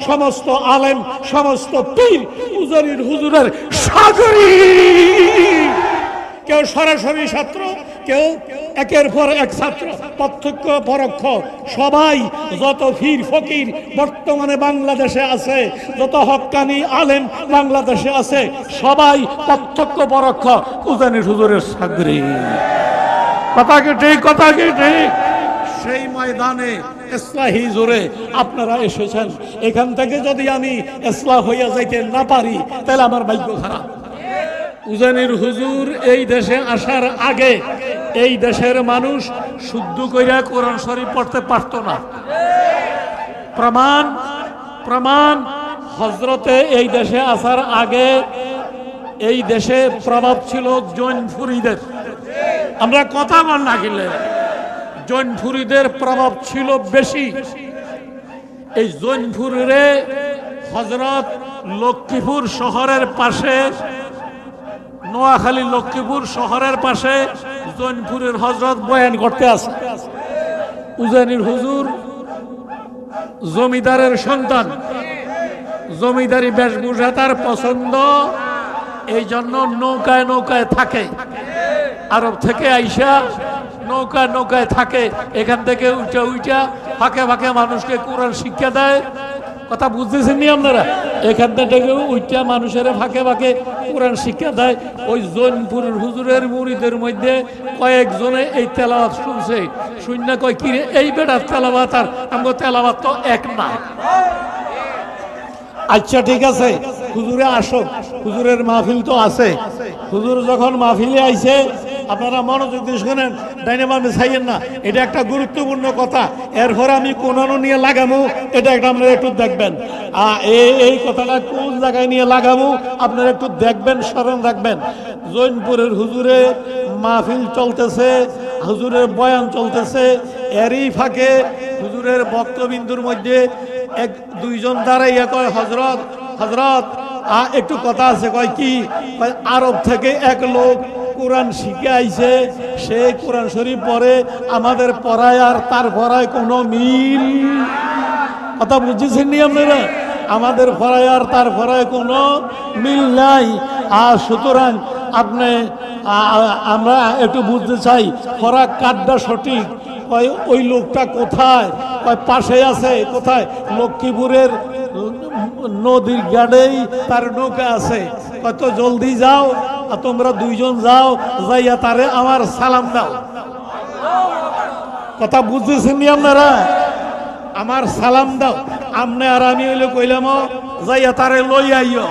সমস্ত আলেম, সমস্ত পীর উজানির হুজুরের সাগরী। কেউ সরাসরি ছাত্র, কেউ একের পর এক ছাত্র, প্রত্যক্ষ পরোক্ষ সবাই। যত পীর ফকির বর্তমানে বাংলাদেশে আছে, যত হক্কানি আলেম বাংলাদেশে আছে, সবাই প্রত্যক্ষ পরোক্ষ উজানির হুজুরের সাগরী। কথা কি ঠিক? কথা কি ঠিক? সেই ময়দানে ইসলাহি জোরে আপনারা এসেছেন। এখান থেকে যদি আমি ইসলাহ হইয়া যাইতে না পারি, তাহলে আমার ভাগ্য খারাপ। উজানির হুজুর এই দেশে আসার আগে এই দেশের মানুষ শুদ্ধ কইরা কোরআন শরীফ পড়তে পারত না। প্রমাণ প্রমাণ হযরতে এই দেশে আসার আগে এই দেশে প্রভাব ছিল জৈনপুরীদের। আমরা কথা বল না গেলে জৈনপুরীদের প্রভাব ছিল বেশি। এই জৈনপুরে হযরত লক্ষ্মীপুর শহরের পাশে, নোয়াখালী লক্ষ্মীপুর শহরের পাশে জৈনপুরের হযরত বয়ান করতে আসে। উজানির হুজুর জমিদারের সন্তান, জমিদারি বেশভূষা তার পছন্দ, এই জন্য নৌকায় নৌকায় থাকে। আরব থেকে আইসা নৌকায় নৌকায় থাকে, এখান থেকে উঠা উঠা ফাঁকে ফাঁকে মানুষকে কোরআন শিক্ষা দেয়। কথা বুঝতেছেন নি আপনারা? এখান থেকে উঠা মানুষের ফাঁকে ফাঁকে কোরআন শিক্ষা দেয়। ওই জৈনপুরের হুজুরের মুরিদের মধ্যে কয়েকজনে এই তেলাওয়াত শুনছে, শূন্য কয় কি রে, এই বেটার তেলাওয়াত আর আমগো তেলাওয়াত তো এক না। আচ্ছা ঠিক আছে, হুজুরে আসো, হুজুরের মাহফিল তো আছে। হুজুর যখন মাহফিলে আইছে, আপনারা মনোযোগ দিয়ে শোনেন, ডাইনে বামে চাইয়েন না, এটা একটা গুরুত্বপূর্ণ কথা। এরপর আমি কোনানো নিয়ে লাগামু, এটা একটা আপনারা একটু দেখবেন। এই কথাটা কোন জায়গায় নিয়ে লাগামু আপনারা একটু দেখবেন, স্মরণ রাখবেন। জৈনপুরের হুজুরে মাহফিল চলতেছে, হুজুরের বয়ান চলতেছে, এরই ফাঁকে হুজুরের বক্তবিন্দুর মধ্যে এক দুইজন দাঁড়াইয়া কয়, হযরত হযরত একটু কথা আছে। কয় কি? আরব থেকে এক লোক কোরআন শিখে আইছে, সে কোরআন শরীফ পড়ে, আমাদের পড়ায় আর তার পড়ায় কোনো মিল। কথা বুঝেছেন নি আপনারা? আমাদের পড়ায় আর তার পড়ায় কোনো মিল নাই। আর সুতরাং আপনি আমরা একটু বুঝতে চাই, পড়া কাঠটা সঠিক। ওই লোকটা কোথায়? পাশে আছে। কোথায়? লক্ষ্মীপুরের নদীর গাড়েই তার নৌকা আছে। কত জলদি যাও, তোমরা দুইজন যাও, যাইয়া তারে আমার সালাম দাও। কথা বুঝতেছেন নি আপনারা? আমার সালাম দাও। আমনে আর আমি হইলে কইলাম যাইয়া তারে লই আইও।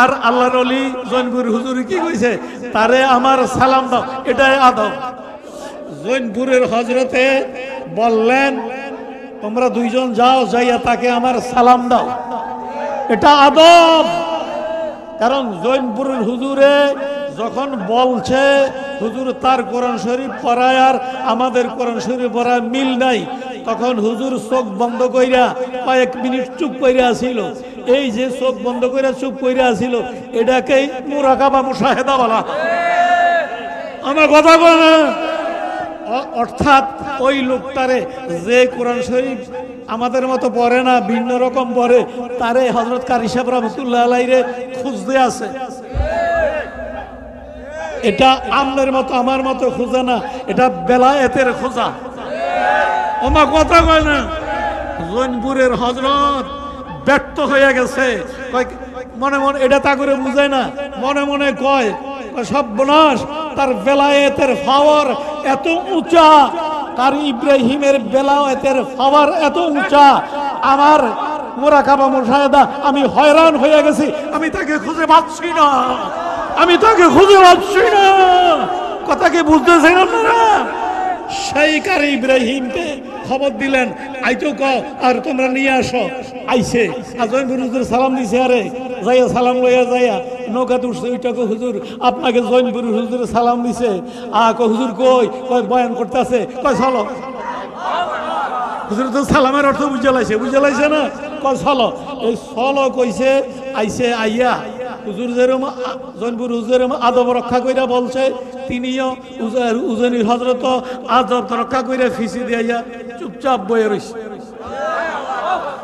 আর আল্লাহর ওলি জৈনপুর হুজুর কি কইছে? তারে আমার সালাম দাও। এটাই আদব। জৈনপুরের হযরতে বললেন, তোমরা দুইজন যাও, যাইয়া তাকে আমার সালাম দাও। এটা আদব। কারণ জৈনপুরের হুজুরে যখন বলছে হুজুর তার কোরআন শরীফ পড়ায় আর আমাদের কোরআন শরীফ পড়ায় মিল নাই, তখন হুজুর চোখ বন্ধ কইরা কয়েক মিনিট চুপ কইরা ছিল। এই যে চোখ বন্ধ কইরা চুপ কইরা ছিল, এটাকেই মুরাকাবা মুশাহেদা বলা। আমার কথা কয় না? অর্থাৎ ওই লোকটারে যে কোরআন শরীফ আমাদের মতো পড়ে না, ভিন্ন রকম পড়ে, তারে হযরত কারি সাহেব রাহমাতুল্লাহ আলাইহি খুঁজতে আছে। এটা আমনের মতো আমার মতো খোঁজা না, এটা বেলায়েতের খোঁজা। আমার কথা কয় না? জৈনপুরের হযরত ব্যর্থ হয়ে গেছে। মনে মনে এটা তা করে বুঝায় না, মনে মনে কয় সর্বনাশ, তার বেলায়েতের পাওয়ার এত উঁচা, তার ইব্রাহিমের বেলায়েতের পাওয়ার এত উঁচা, আমার মুরাকাবা মুশাহাদা আমি হয়রান হয়ে গেছি, আমি তাকে খুঁজে পাচ্ছি না, আমি তাকে খুঁজে পাচ্ছি না। কথা কি বুঝতেছেন আপনারা? সেই কারি ইব্রাহিমকে খবর দিলেন, আইতো ক আর তোমরা নিয়ে আসো। আইছে, জৈনপুর হুজুর সালাম দিছে, আরে যাইয়া সালাম লইয়া যাইয়া নৌকাতে উঠছে। ওইটাকে হুজুর আপনাকে জৈনপুর হুজুর সালাম দিছে। হুজুর কই? কয় বয়ান করতে আছে। কয় চলো। হুজুর তো সালামের অর্থ বুঝে লাইছে না? কয় চলো। এই চলো কইছে, আইছে। আইয়া হুজুর যেরকম জৈনপুর হুজুর আদব রক্ষা কইরা বলছে, তিনিও উজানির হযরত আদব রক্ষা কইরা ফিসি দিয়া চুপচাপ বয়ে রইছে।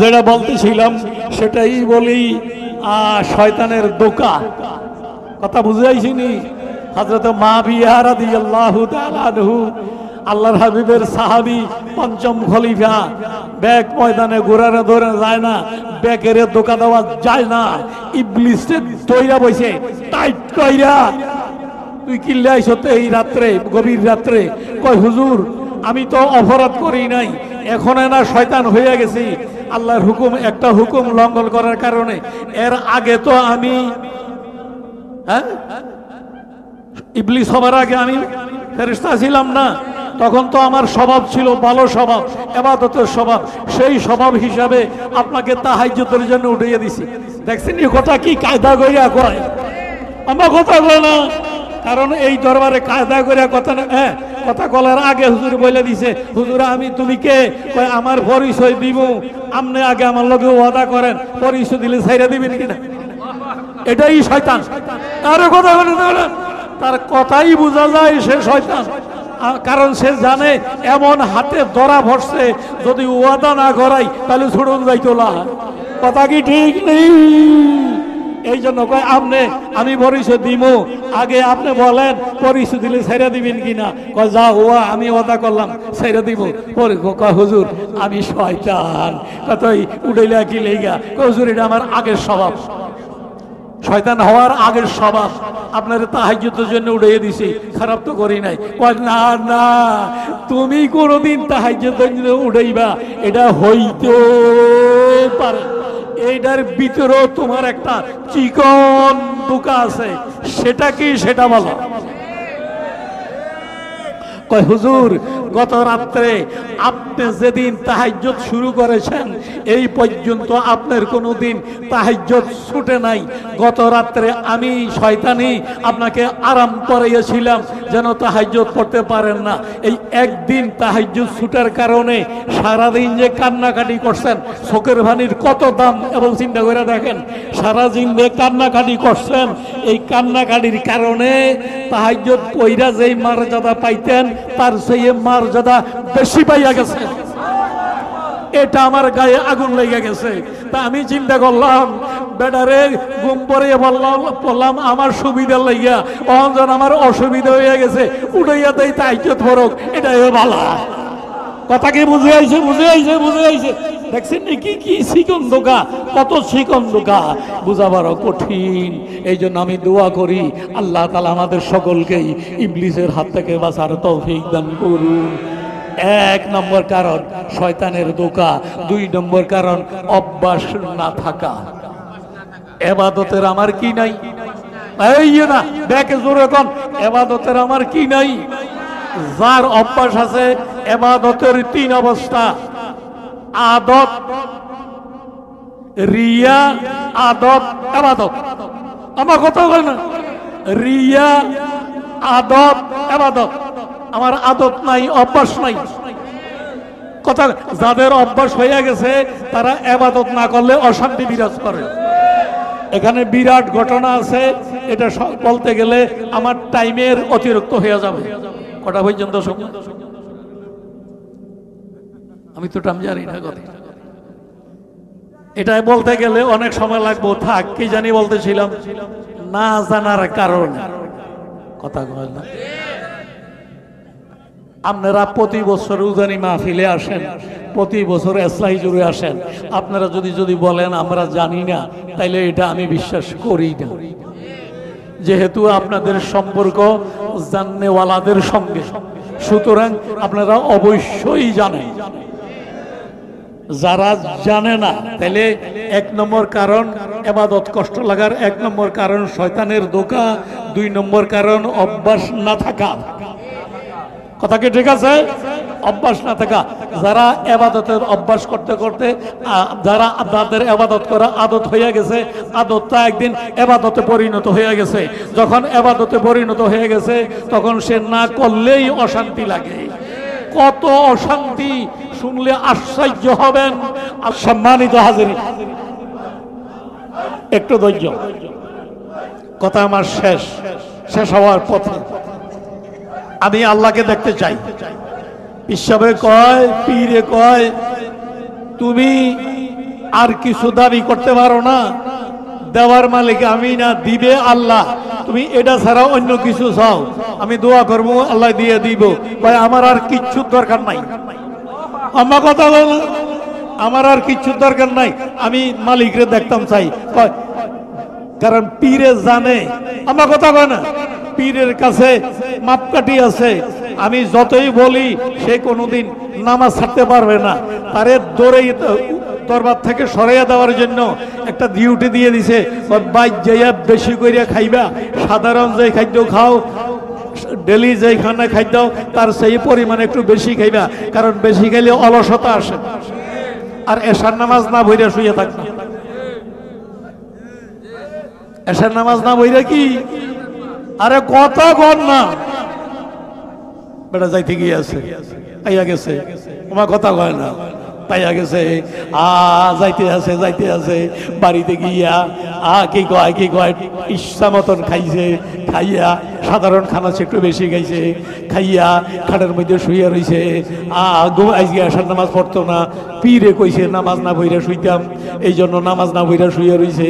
যেটা বলতেছিলাম সেটাই বলি, শয়তানের দোকা। কথা বুঝে আইসিনি? হযরত মাবিয়া রাদিয়াল্লাহু তাআলা আনহু, আল্লাহর হাবিবের সাহাবী, পঞ্চম খলিফা। ব্যাগ ময়দানে ঘোরানো ধরে যায় না, ব্যাগের দোকা দেওয়া যায় না। ইবলিসে দইরা বইছে টাইট কইরা, তুই কিল্লে আইছো এই রাত্রে, গভীর রাত্রে? কয় হুজুর আমি তো অপরাধ করি নাই, এখন না শয়তান হয়ে গেছি আল্লাহর হুকুম, একটা হুকুম লঙ্ঘন করার কারণে। এর আগে তো আমি ইবলিস হবার আগে আমি ফেরেশতা ছিলাম না, তখন তো আমার স্বভাব ছিল ভালো স্বভাব, ইবাদতের স্বভাব। সেই স্বভাব হিসাবে আপনাকে তাহাজ্জুদের জন্য উঠিয়ে দিছি। দেখছেন এই কথা কি কায়দা কইরা কয়? আমার কথা কয় না, কারণ এই দরবারে কায়দা কইরা কথা না। কথা বলার আগে হুজুর বলে দিছে, হুজুর আমি তুমি কে? কয় আমার পরিচয় দিব, আপনি আগে আমার লগে ওয়াদা করেন, পরিচয় দিলে ছাইরা দিবেন কিনা। এটাই শয়তান। আরে কথা বলে তার কথাই বোঝা যায় সে শয়তান, কারণ সে জানে এমন হাতে ধরা ভরছে, যদি ওয়াদা না করাই তাহলে ছুটন যাইতো না। কথা কি ঠিক নেই? এই জন্য কয় আমি পরিচয় দিব, আগে আপনি বলেন পরিচয় দিলে ছেড়ে দিবেন কিনা। কয় যা হুয়া আমি ওয়াদা করলাম ছেড়ে দিব। পরে কয় হুজুর আমি শয়তান। কতই উড়াইলা কি লেগা? কয় হুজুর এটা আমার আগের স্বভাব, শয়তান হওয়ার আগের স্বভাব, আপনার তাহাজ্জুদের জন্য উড়িয়ে দিছি, খারাপ তো করি নাই। কয় না না, তুমি কোনোদিন তাহাজ্জুদের জন্য উড়াইবা এটা হইতে পারে, এইটার ভিতরেও তোমার একটা চিকন দোকা আছে, সেটা কি সেটা বলো। কয় হুজুর গত রাত্রে আপনি যেদিন তাহাজ্জুদ শুরু করেছেন এই পর্যন্ত আপনার কোনোদিন তাহাজ্জুদ ছুটে নাই। গত রাত্রে আমি শয়তানি আপনাকে আরাম করাইয়াছিলাম যেন তাহাজ্জুদ পড়তে পারেন না। এই একদিন তাহাজ্জুদ ছুটার কারণে সারাদিন যে কান্নাকাটি করছেন, চোখের পানির কত দাম, এবং চিন্তা করে দেখেন সারাদিন যে কান্নাকাটি করছেন, এই কান্নাকাটির কারণে তাহাজ্জুদ পইরা যেই মর্যাদা পাইতেন তার সেই মর্যাদা বেশি পাইয়া গেছে। এটা আমার গায়ে আগুন লেগে গেছে। তা আমি চিন্তা করলাম বেটারে ঘুম পড়িয়ে বললাম আমার সুবিধা লাইয়া, অহন আমার অসুবিধা হয়ে গেছে, উঠাইয়া দেয় তাহাজ্জুদ পড়ুক, এটাই ভালো। কথা কি বুঝে আইছে? বুঝে আইছে, বুঝে আইছে। দেখছেন কি কি চিকন দোকা, কত চিকন দোকা, বুঝাবারও কঠিন। এই জন্য আমি দোয়া করি আল্লাহ তাআলা আমাদের সকলকেই ইবলিসের হাত থেকে বাঁচার তৌফিক দান করুন। এক নম্বর কারণ শয়তানের দোকা, দুই নম্বর কারণ অভ্যাস না থাকা। ইবাদতের আমার কি নাই? এই না দেখে জোরে কোন ইবাদতের আমার কি নাই? যার অভ্যাস আছে, ইবাদতের তিন অবস্থা: আদত, রিয়া, আদত, ইবাদত। আমার কথা বল না, রিয়া, আদত, ইবাদত। আমার আদত নাই, অভ্যাস নাই। কথা, যাদের অভ্যাস হয়ে গেছে তারা ইবাদত না করলে অশান্তি বিরাজ করে। এখানে বিরাট ঘটনা আছে, এটা বলতে গেলে আমার টাইমের অতিরিক্ত হয়ে যাবে। কটা পর্যন্ত সময়? আমি তো টাইম জানি না কথা, এটা বলতে গেলে অনেক সময় লাগবে। থাক, কি জানি বলতেছিলাম, না জানার কারণে কথা বল না। আপনারা প্রতি বছর উজানি মাহফিলে আসেন, প্রতি বছর এসলাই জুড়ে আসেন। আপনারা যদি বলেন আমরা জানি না, তাইলে এটা আমি বিশ্বাস করি না। যেহেতু আপনাদের সম্পর্ক জাননেওয়ালাদের সঙ্গে, সুতরাং আপনারা অবশ্যই জানেন। যারা জানে না, তাহলে এক নম্বর কারণ ইবাদত কষ্ট লাগার, এক নম্বর কারণ শয়তানের ধোঁকা, দুই নম্বর কারণ অভ্যাস না থাকা। কথা কি ঠিক আছে? অভ্যাস না থাকা। যারা ইবাদতের অভ্যাস করতে করতে, যারা তাদের ইবাদত করা আদত হয়ে গেছে, আদতটা একদিন ইবাদতে পরিণত হয়ে গেছে। যখন ইবাদতে পরিণত হয়ে গেছে তখন সে না করলেই অশান্তি লাগে। কত অশান্তি শুনলে আশ্চর্য হবেন। সম্মানিত হাজিরিন, একটু ধৈর্য, কথা আমার শেষ হওয়ার পথে। আমি আল্লাহকে দেখতে চাই। ঈশ্বরে কয়, পীরে কয়, তুমি আর কিছু দাবি করতে পারো না। দেওয়ার মালিক আমি না, দিবে আল্লাহ। তুমি এটা ছাড়া অন্য কিছু চাও, আমি দোয়া করব, আল্লাহ দিয়ে দিব। ভাই আমার আর কিচ্ছু দরকার নাই। আমার কথা বলো, আমার আর কিচ্ছু দরকার নাই। আমি মালিকরে দেখতাম চাই, কারণ পীরে জানে। আমার কথা কয় না, পীরের কাছে মাপকাঠি আছে। আমি যতই বলি সে কোনোদিন নামাজ ছাড়তে পারবে না। তারে দৌড়ে দরবার থেকে সরাইয়া দেওয়ার জন্য একটা ডিউটি দিয়ে দিছে, বাইক যাইয়া বেশি করিয়া খাইবা, সাধারণ যে খাদ্য খাও, ডেলি যেই খানা খাদ্য তার সেই পরিমাণে একটু বেশি খাইবা, কারণ বেশি খাইলে অলসতা আসে। আর এশার নামাজ না বইরা শুয়ে থাকবা। এশার নামাজ না বইরা কি, আরে কথা কর না, বেটা যাইতে গিয়ে আছে, আইয়া গেছে, তোমার কথা কয় না, পাইয়া গেছে, যাইতে আছে বাড়িতে গিয়া কি কয় ইচ্ছা মতন খাইছে, খাইয়া সাধারণ খানা একটু বেশি খাইছে, খাইয়া খাটের মধ্যে শুইয়া রইছে। আজকে আসার নামাজ পড়তো না, পীরে কইছে নামাজ না বইরা শুইতাম, এই জন্য নামাজ না বইরা শুইয়া রইছে।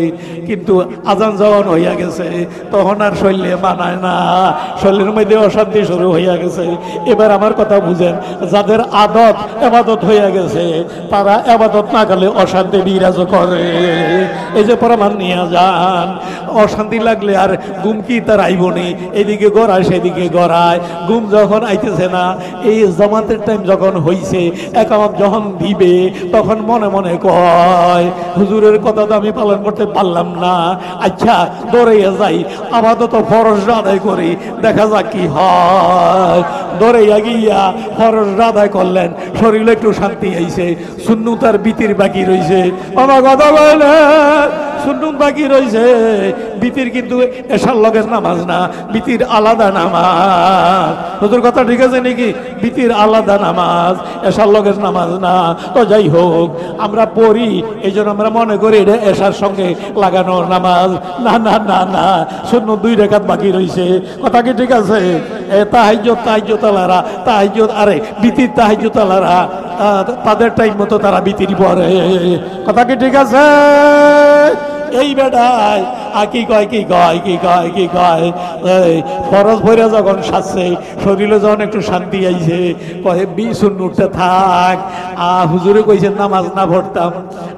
কিন্তু আজান যখন হইয়া গেছে তখন আর শরীরে মানায় না, শরীরের মধ্যে অশান্তি শুরু হইয়া গেছে। এবার আমার কথা বুঝেন, যাদের আদত এবাদত হইয়া গেছে তারা এবাদত না করলে অশান্তি বিরাজ করে। এই যে প্রমাণ নিয়ে যান, অশান্তি লাগলে আর ঘুম কি তার আইবনি, এদিকে গড়ায় সেদিকে গড়ায়, ঘুম যখন আইতেছে না, এই জামাতের টাইম যখন হইছে, একামত যখন দিবে তখন মনে মনে কয় হুজুরের কথা তো আমি পালন করতে পারলাম না, আচ্ছা দৌড়াইয়া যাই, আপাতত ফরজ আদায় করি, দেখা যাক কি হয়। দৌড়াইয়া গিয়া ফরজ আদায় করলেন, শরীরে একটু শান্তি আইছে, সুন্নতার বিতির বাকি রইছে। আমার কথা বলে সুন্নত বাকি রইছে, বিতির কিন্তু এশার লগের নামাজ না, বিতির আলাদা নামাজ। হুজুর কথা ঠিক আছে নাকি? বিতির আলাদা নামাজ, এশার লগের নামাজ না। তো যাই হোক, আমরা পড়ি এই জন্য আমরা মনে করি এটা এশার সঙ্গে লাগানো নামাজ। না না না না, সুন্নত 2 রাকাত বাকি রইছে। কথা কি ঠিক আছে? তাহাজ্জুদ আলারা, তাহাজ্জুদ আরে বিতির তাহাজ্জুদ আলারা তাদের টাইম মতো তারা বিতির পড়ে। কথা কি ঠিক আছে? এই বেটায় কি কয় ফরজ ভরে যখন সাজছে, শরীরে যখন একটু শান্তি আইছে, কয়ে সুন্নতটা থাক। হুজুরে কইছে নামাজ না পড়তাম,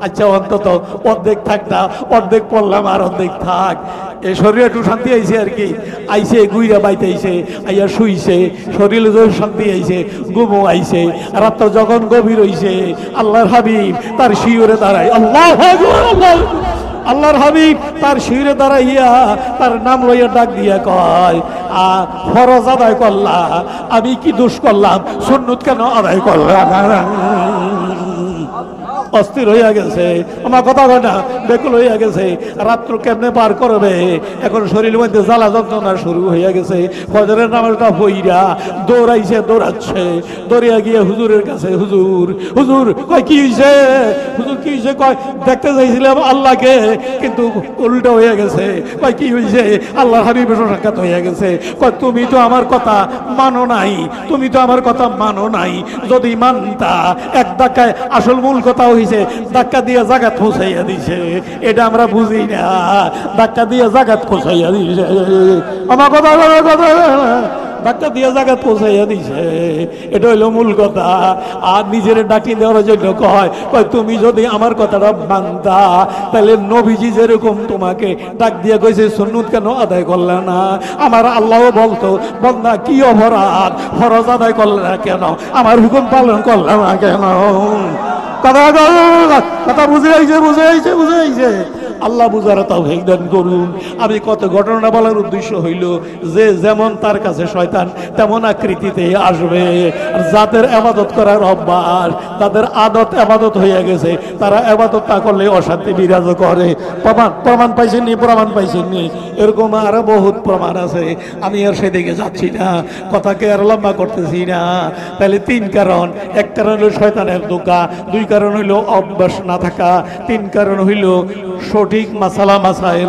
আচ্ছা অন্তত অর্ধেক থাকতাম, অর্ধেক পড়লাম আর অর্ধেক থাক। এই শরীরে একটু শান্তি আইছে আর কি, আইছে গুইরা বাইতে আইছে, আইয়া শুইছে, শরীরে যখন শান্তি আইছে, ঘুমও আইছে। রাত যখন গভীর হইছে, আল্লাহর হাবিব তার শিয়রে দাঁড়ায়, আল্লাহু আকবার, আল্লাহর হাবিব তার শিরে দাঁড়াইয়া তার নাম লইয়া ডাক দিয়া কয়, ফরজ আদায় করলাম, আমি কি দোষ করলাম, সুন্নত কেন আদায় করলাম? অস্থির হইয়া গেছে, আমার কথা হয় না, বেকুল হইয়া গেছে। রাত্র কেমনে পার করবে, এখন শরীরের মধ্যে জ্বালা যন্ত্রণা শুরু হইয়া গেছে। ফজরের নামাজটা হইরা দৌড়াইছে, দৌড়াচ্ছে, দৌড়িয়া গিয়ে হুজুরের কাছে, হুজুর হুজুর কয় কি হইছে, হুজুর কি হইছে? কয় দেখতে চাইছিলাম আল্লাহকে, কিন্তু উল্টো হইয়া গেছে। কয় কি হইছে? আল্লাহর হাবিবের সাক্ষাৎ হইয়া গেছে। কয় তুমি তো আমার কথা মানো নাই, তুমি তো আমার কথা মানো নাই, যদি মানতা এক ধাক্কায় আসল মূল কথা ধাক্কা দিয়ে জাগাত পৌঁছাইয়া দিছে। এটা আমরা বুঝি না, ধাক্কা দিয়ে জাগাত পৌঁছাইয়া দিছে। আমার কথা ধাক্কা দিয়ে জাগাত পৌঁছাইয়া দিছে, এটা হইলো মূল কথা। আর নিজের ডাকি দেওয়ার জন্য কয় তুমি যদি আমার কথাটা মানতা, তাহলে নবীজি যেরকম তোমাকে ডাক দিয়ে কইছে সুন্নত কেন আদায় করলে না? আমার আল্লাহ বলতো, বন্দা কি অপরাধ, ফরজ আদায় করলে না কেন, আমার হুকুম পালন করলে না কেন? কথা বুঝে আইছে। আল্লাহ বুঝার তৌফিক দান করুন। আমি কত ঘটনা বলার উদ্দেশ্য হইল যে যেমন তার কাছে শয়তান তেমন আকৃতিতে আসবে। আর যাদের ইবাদত করার অভ্যাস, তাদের আদত ইবাদত হয়ে গেছে, তারা ইবাদত না করলে অশান্তি বিরাজ করে। প্রমাণ পাইছেননি? এরকম আরো বহুত প্রমাণ আছে, আমি আর সেদিকে যাচ্ছি না, কথাকে আর লম্বা করতেছি না। তাহলে 3 কারণ, 1 কারণ হইল শয়তানের ধোঁকা, 2 কারণ হইল অভ্যাস না থাকা, 3 কারণ হইল সঠিক মাসাইল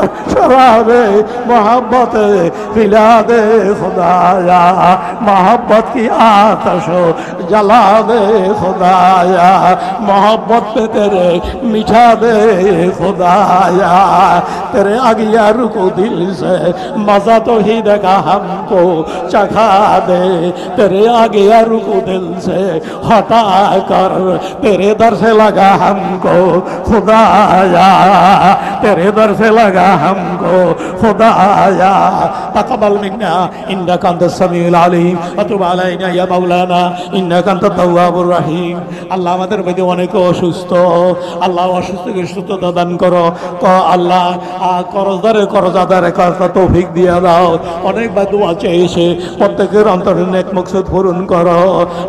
शराबे मोहब्बत पिला दे खुदाया, मोहब्बत की आतश जला दे खुदाया, मोहब्बत पे तेरे मिठा दे खुदाया, तेरे आगिया रुको दिल से मजा तो ही देखा हमको चखा दे, तेरे आगिया रुको दिल से हटा कर तेरे दर से लगा हमको खुदाया, तेरे दर से लगा हमको खुदाया। तक़ब्बल मिन्ना इन्नका अंतस समीउल अलीम व तुब अलैना या मौलाना इन्नका अंतात तव्वाबुर रहीम। আল্লাহ আমাদের মধ্যে অনেকে অসুস্থ, আল্লাহ অসুস্থকে সুস্থতা দান করো। আল্লাহ করজদারে করজাদারে কর্তা তৌফিক দিয়ে দাও। অনেকবার দোয়া চেয়েছে, প্রত্যেকের অন্তরে নেক মকসদ পূরণ করো।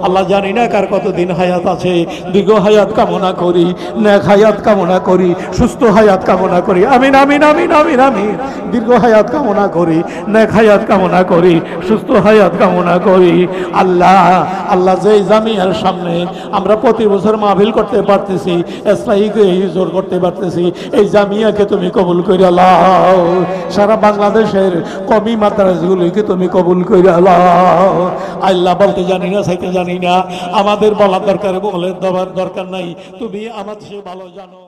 আল্লাহ জানি না কার কতদিন হায়াত আছে, দীর্ঘ হায়াত কামনা করি, নেক হায়াত কামনা করি, সুস্থ হায়াত কামনা করি। আমিন আমিন আমিন আমিন আমিন। দীর্ঘ হায়াত কামনা করি, নেক হায়াত কামনা করি, সুস্থ হায়াত কামনা করি। আল্লাহ আল্লাহ যেই জামিয়ার সামনে আমরা প্রতি বছর মাহফিল করতে পারতেছি, ইসলামীকে জোর করতে পারতেছি, এই জামিয়াকে তুমি কবুল করে লাও। সারা বাংলাদেশের কমি মাদ্রাসাগুলিকে তুমি কবুল করে লাও। আল্লাহ বলতে জানি না, চাইতে জানি না, আমাদের বলার দরকার, বলার দরকার নাই, তুমি আমাদের সে ভালো জানো।